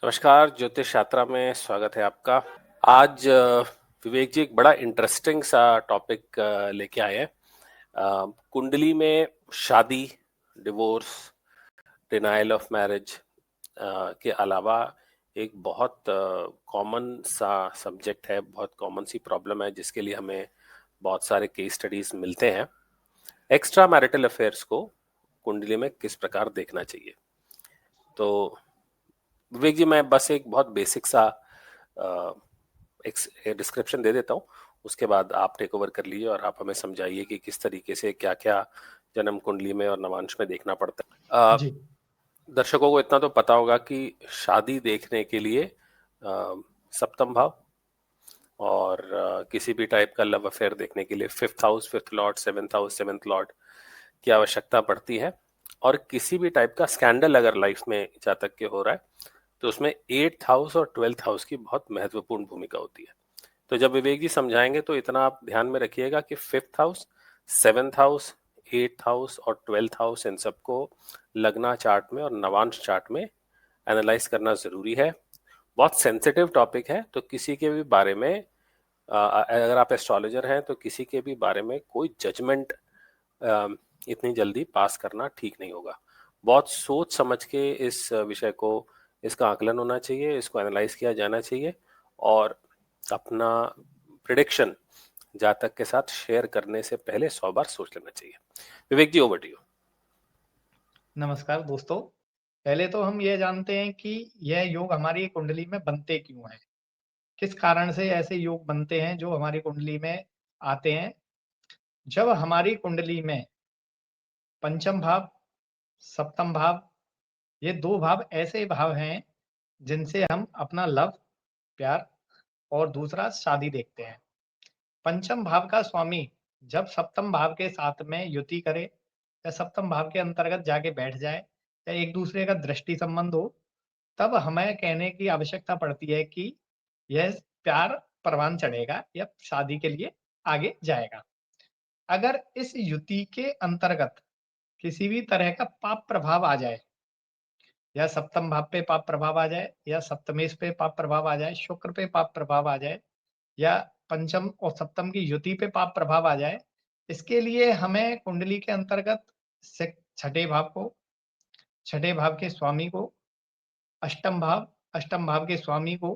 नमस्कार, ज्योतिष यात्रा में स्वागत है आपका। आज विवेक जी एक बड़ा इंटरेस्टिंग सा टॉपिक लेके आए हैं। कुंडली में शादी, डिवोर्स, डिनायल ऑफ मैरिज के अलावा एक बहुत कॉमन सा सब्जेक्ट है, बहुत कॉमन सी प्रॉब्लम है जिसके लिए हमें बहुत सारे केस स्टडीज मिलते हैं। एक्स्ट्रा मैरिटल अफेयर्स को कुंडली में किस प्रकार देखना चाहिए। तो विवेक जी, मैं बस एक बहुत बेसिक सा एक डिस्क्रिप्शन दे देता हूँ, उसके बाद आप टेक ओवर कर लीजिए और आप हमें समझाइए कि किस तरीके से क्या क्या जन्म कुंडली में और नवांश में देखना पड़ता है। जी। दर्शकों को इतना तो पता होगा कि शादी देखने के लिए सप्तम भाव और किसी भी टाइप का लव अफेयर देखने के लिए fifth house, fifth Lord, seventh house, seventh Lord की आवश्यकता पड़ती है। और किसी भी टाइप का स्कैंडल अगर लाइफ में जातक के हो रहा है तो उसमें एट्थ हाउस और ट्वेल्थ हाउस की बहुत महत्वपूर्ण भूमिका होती है। तो जब विवेक जी समझाएंगे तो इतना आप ध्यान में रखिएगा कि fifth house, seventh house, eighth house और ट्वेल्थ हाउस, इन सबको लग्ना चार्ट में और नवांश चार्ट में एनालाइज करना जरूरी है। बहुत सेंसिटिव टॉपिक है, तो किसी के भी बारे में अगर आप एस्ट्रोलॉजर हैं तो किसी के भी बारे में कोई जजमेंट इतनी जल्दी पास करना ठीक नहीं होगा। बहुत सोच समझ के इस विषय को, इसका आकलन होना चाहिए, इसको एनालाइज किया जाना चाहिए और अपना प्रिडिक्शन जातक के साथ शेयर करने से पहले 100 बार सोच लेना चाहिए। विवेक जी, ओवर टू यू। नमस्कार दोस्तों। पहले तो हम ये जानते हैं कि यह योग हमारी कुंडली में बनते क्यों हैं? किस कारण से ऐसे योग बनते हैं जो हमारी कुंडली में आते हैं? जब हमारी कुंडली में पंचम भाव, सप्तम भाव, ये 2 भाव ऐसे भाव हैं जिनसे हम अपना लव, प्यार और दूसरा शादी देखते हैं। पंचम भाव का स्वामी जब सप्तम भाव के साथ में युति करे या सप्तम भाव के अंतर्गत जाके बैठ जाए या एक दूसरे का दृष्टि संबंध हो, तब हमें कहने की आवश्यकता पड़ती है कि यह प्यार परवान चढ़ेगा या शादी के लिए आगे जाएगा। अगर इस युति के अंतर्गत किसी भी तरह का पाप प्रभाव आ जाए, या सप्तम भाव पे पाप प्रभाव आ जाए, या सप्तमेश पे पाप प्रभाव आ जाए, शुक्र पे पाप प्रभाव आ जाए, या पंचम और सप्तम की युति पे पाप प्रभाव आ जाए, इसके लिए हमें कुंडली के अंतर्गत छठे भाव को, छठे भाव के स्वामी को, अष्टम भाव के स्वामी को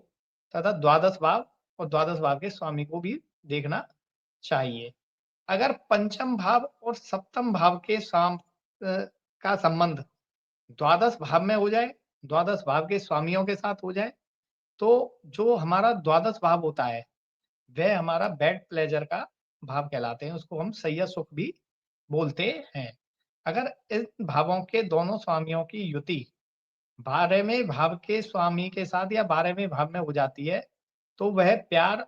तथा द्वादश भाव और द्वादश भाव के स्वामी को भी देखना चाहिए। अगर पंचम भाव और सप्तम भाव के का संबंध द्वादश भाव में हो जाए, द्वादश भाव के स्वामियों के साथ हो जाए, तो जो हमारा द्वादश भाव होता है वह हमारा बेड प्लेजर का भाव कहलाते हैं। उसको हम सैया सुख भी बोलते हैं। अगर इन भावों के दोनों स्वामियों की युति 12वें भाव के स्वामी के साथ या 12वें भाव में हो जाती है, तो वह प्यार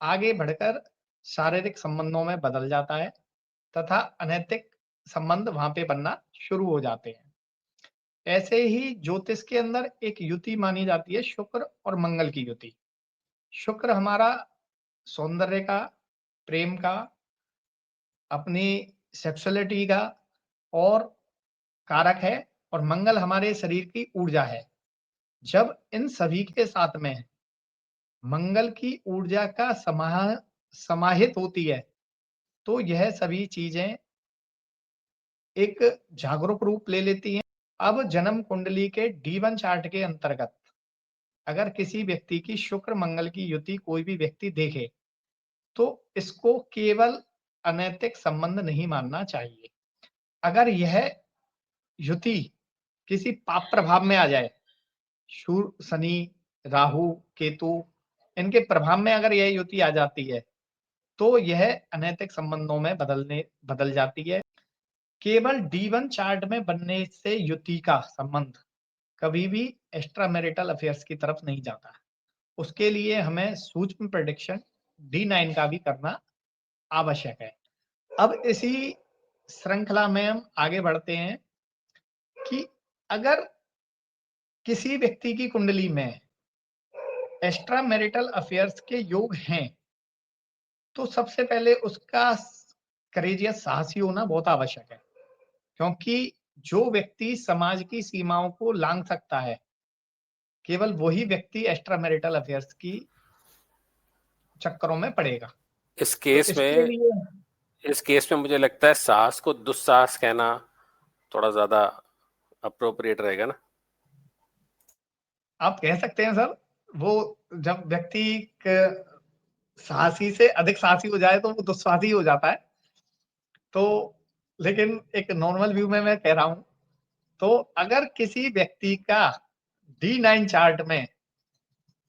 आगे बढ़कर शारीरिक संबंधों में बदल जाता है तथा अनैतिक संबंध वहां पे बनना शुरू हो जाते हैं। ऐसे ही ज्योतिष के अंदर एक युति मानी जाती है शुक्र और मंगल की युति। शुक्र हमारा सौंदर्य का, प्रेम का, अपनी सेक्सुअलिटी का और कारक है, और मंगल हमारे शरीर की ऊर्जा है। जब इन सभी के साथ में मंगल की ऊर्जा का समाहित होती है, तो यह सभी चीजें एक जागरूक रूप ले लेती हैं। अब जन्म कुंडली के D1 चार्ट के अंतर्गत अगर किसी व्यक्ति की शुक्र मंगल की युति कोई भी व्यक्ति देखे, तो इसको केवल अनैतिक संबंध नहीं मानना चाहिए। अगर यह युति किसी पाप प्रभाव में आ जाए, शनि, राहु, केतु, इनके प्रभाव में अगर यह युति आ जाती है, तो यह अनैतिक संबंधों में बदल जाती है। केवल D1 चार्ट में बनने से युति का संबंध कभी भी एक्स्ट्रा मैरिटल अफेयर्स की तरफ नहीं जाता। उसके लिए हमें सूक्ष्म प्रेडिक्शन D9 का भी करना आवश्यक है। अब इसी श्रृंखला में हम आगे बढ़ते हैं कि अगर किसी व्यक्ति की कुंडली में एक्स्ट्रा मैरिटल अफेयर्स के योग हैं, तो सबसे पहले उसका करेजियस साहसी होना बहुत आवश्यक है। क्योंकि जो व्यक्ति समाज की सीमाओं को लांघ सकता है, केवल वही व्यक्ति एक्स्ट्रा मैरिटल अफेयर्स की चक्करों में पड़ेगा। इस तो केस इसके में लिए इस केस में मुझे लगता है सास को दुस्साहस कहना थोड़ा ज्यादा अप्रोप्रिएट रहेगा ना। आप कह सकते हैं सर, वो जब व्यक्ति साहसी से अधिक साहसी हो जाए तो वो दुस्साहसी हो जाता है। तो लेकिन एक नॉर्मल व्यू में मैं कह रहा हूं, तो अगर किसी व्यक्ति का D9 चार्ट में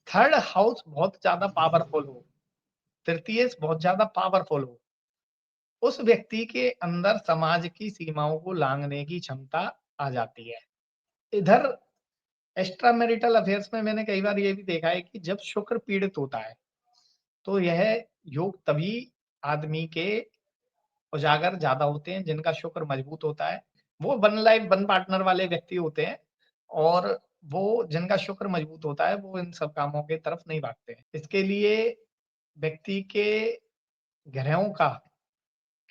थर्ड हाउस बहुत ज्यादा पावरफुल हो, तृतीय बहुत ज्यादा पावरफुल हो, उस व्यक्ति के अंदर समाज की सीमाओं को लांघने की क्षमता आ जाती है। इधर एक्स्ट्रा मैरिटल अफेयर्स में मैंने कई बार ये भी देखा है कि जब शुक्र पीड़ित होता है, तो यह योग तभी आदमी के उजागर ज्यादा होते हैं जिनका शुक्र मजबूत होता है। वो वन लाइफ वन पार्टनर वाले व्यक्ति होते हैं, और वो जिनका शुक्र मजबूत होता है वो इन सब कामों के तरफ नहीं भागते हैं। इसके लिए व्यक्ति के ग्रहों का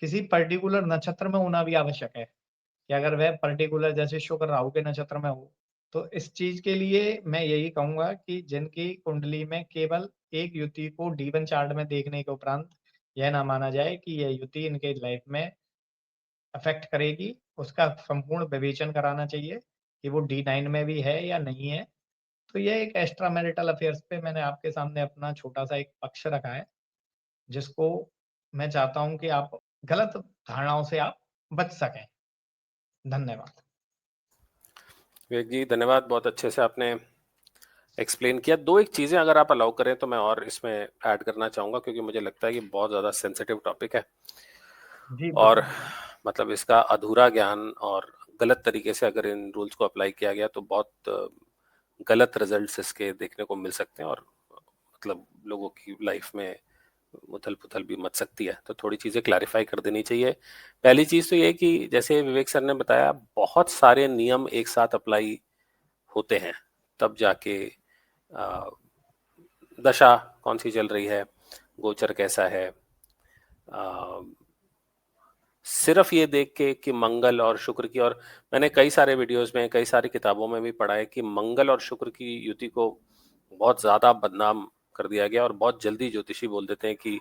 किसी पर्टिकुलर नक्षत्र में होना भी आवश्यक है, कि अगर वह पर्टिकुलर जैसे शुक्र राहु के नक्षत्र में हो, तो इस चीज के लिए मैं यही कहूंगा कि जिनकी कुंडली में केवल एक युति को D1 चार्ट में देखने के उपरांत यह ना माना जाए कि यह युति इनके लाइफ में अफेक्ट करेगी, उसका संपूर्ण विवेचन कराना चाहिए कि वो D9 में भी है या नहीं है। तो ये एक एक्स्ट्रा मैरिटल अफेयर्स पे मैंने आपके सामने अपना छोटा सा एक पक्ष रखा है, जिसको मैं चाहता हूं कि आप गलत धारणाओं से आप बच सकें। धन्यवाद। विवेक जी धन्यवाद, बहुत अच्छे से आपने एक्सप्लेन किया। दो एक चीजें अगर आप अलाउ करें तो मैं और इसमें ऐड करना चाहूंगा, क्योंकि मुझे लगता है कि बहुत ज्यादा सेंसिटिव टॉपिक है जी और बिल्कुल। मतलब इसका अधूरा ज्ञान और गलत तरीके से अगर इन रूल्स को अप्लाई किया गया तो बहुत गलत रिजल्ट्स इसके देखने को मिल सकते हैं और मतलब लोगों की लाइफ में उथल पुथल भी मच सकती है। तो थोड़ी चीजें क्लैरिफाई कर देनी चाहिए। पहली चीज तो ये कि जैसे विवेक सर ने बताया, बहुत सारे नियम एक साथ अप्लाई होते हैं तब जाके दशा कौन सी चल रही है, गोचर कैसा है। आ, सिर्फ ये देख के कि मंगल और शुक्र की, और मैंने कई सारे वीडियोस में कई सारी किताबों में भी पढ़ा है कि मंगल और शुक्र की युति को बहुत ज्यादा बदनाम कर दिया गया और बहुत जल्दी ज्योतिषी बोल देते हैं कि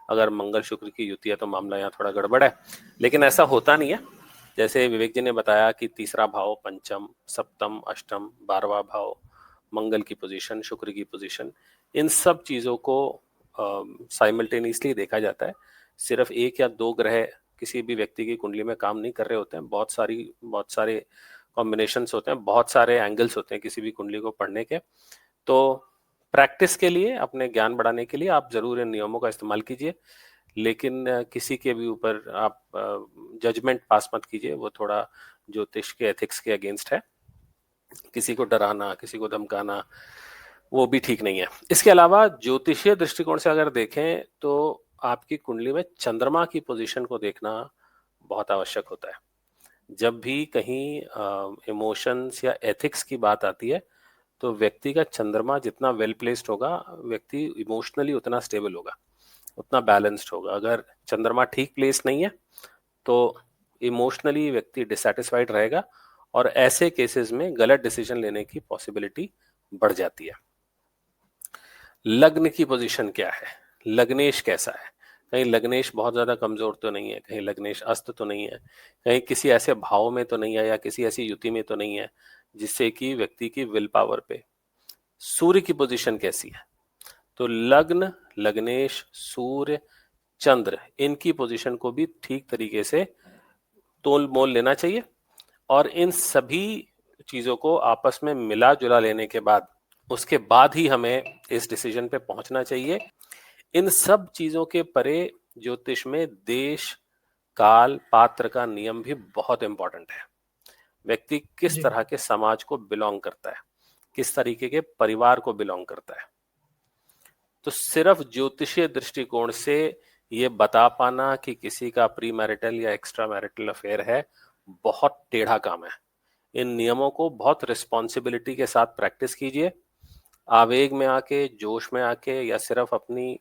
अगर मंगल शुक्र की युति है तो मामला यहाँ थोड़ा गड़बड़ है। लेकिन ऐसा होता नहीं है। जैसे विवेक जी ने बताया कि तीसरा भाव, पंचम, सप्तम, अष्टम, 12वां भाव, मंगल की पोजीशन, शुक्र की पोजीशन, इन सब चीजों को साइमल्टेनियसली देखा जाता है। सिर्फ एक या दो ग्रह किसी भी व्यक्ति की कुंडली में काम नहीं कर रहे होते हैं, बहुत सारे कॉम्बिनेशंस होते हैं, बहुत सारे एंगल्स होते हैं किसी भी कुंडली को पढ़ने के। तो प्रैक्टिस के लिए, अपने ज्ञान बढ़ाने के लिए आप जरूर इन नियमों का इस्तेमाल कीजिए, लेकिन किसी के भी ऊपर आप जजमेंट पास मत कीजिए, वो थोड़ा ज्योतिष के एथिक्स के अगेंस्ट है। किसी को डराना, किसी को धमकाना, वो भी ठीक नहीं है। इसके अलावा ज्योतिषीय दृष्टिकोण से अगर देखें तो आपकी कुंडली में चंद्रमा की पोजीशन को देखना बहुत आवश्यक होता है। जब भी कहीं इमोशंस या एथिक्स की बात आती है तो व्यक्ति का चंद्रमा जितना वेल प्लेस्ड होगा, व्यक्ति इमोशनली उतना स्टेबल होगा, उतना बैलेंस्ड होगा। अगर चंद्रमा ठीक प्लेस नहीं है तो इमोशनली व्यक्ति डिसैटिस्फाइड रहेगा और ऐसे केसेस में गलत डिसीजन लेने की पॉसिबिलिटी बढ़ जाती है। लग्न की पोजीशन क्या है, लग्नेश कैसा है, कहीं लग्नेश बहुत ज्यादा कमजोर तो नहीं है, कहीं लग्नेश अस्त तो नहीं है, कहीं किसी ऐसे भाव में तो नहीं है या किसी ऐसी युति में तो नहीं है जिससे कि व्यक्ति की विल पावर पे। सूर्य की पोजीशन कैसी है, तो लग्न, लग्नेश, सूर्य, चंद्र, इनकी पोजीशन को भी ठीक तरीके से तोल मोल लेना चाहिए और इन सभी चीजों को आपस में मिला जुला लेने के बाद उसके बाद ही हमें इस डिसीजन पे पहुंचना चाहिए। इन सब चीजों के परे ज्योतिष में देश, काल, पात्र का नियम भी बहुत इंपॉर्टेंट है। व्यक्ति किस जी तरह के समाज को बिलोंग करता है, किस तरीके के परिवार को बिलोंग करता है। तो सिर्फ ज्योतिषीय दृष्टिकोण से ये बता पाना कि किसी का प्री मैरिटल या एक्स्ट्रा मैरिटल अफेयर है, बहुत टेढ़ा काम है। इन नियमों को बहुत रिस्पॉन्सिबिलिटी के साथ प्रैक्टिस कीजिए। आवेग में आके, जोश में आके या सिर्फ अपनी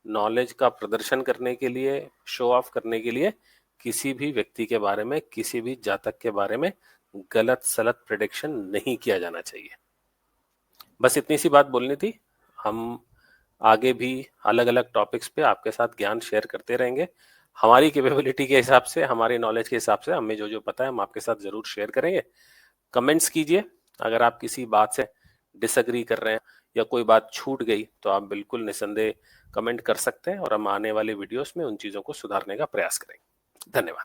नॉलेज का प्रदर्शन करने के लिए, शो ऑफ करने के लिए किसी भी व्यक्ति के बारे में, किसी भी जातक के बारे में गलत सलत प्रिडिक्शन नहीं किया जाना चाहिए। बस इतनी सी बात बोलनी थी। हम आगे भी अलग अलग टॉपिक्स पे आपके साथ ज्ञान शेयर करते रहेंगे। हमारी कैपेबिलिटी के हिसाब से, हमारे नॉलेज के हिसाब से हमें जो जो पता है हम आपके साथ जरूर शेयर करेंगे। कमेंट्स कीजिए, अगर आप किसी बात से डिसएग्री कर रहे हैं या कोई बात छूट गई तो आप बिल्कुल निसंदेह कमेंट कर सकते हैं और हम आने वाले वीडियोस में उन चीजों को सुधारने का प्रयास करेंगे। धन्यवाद।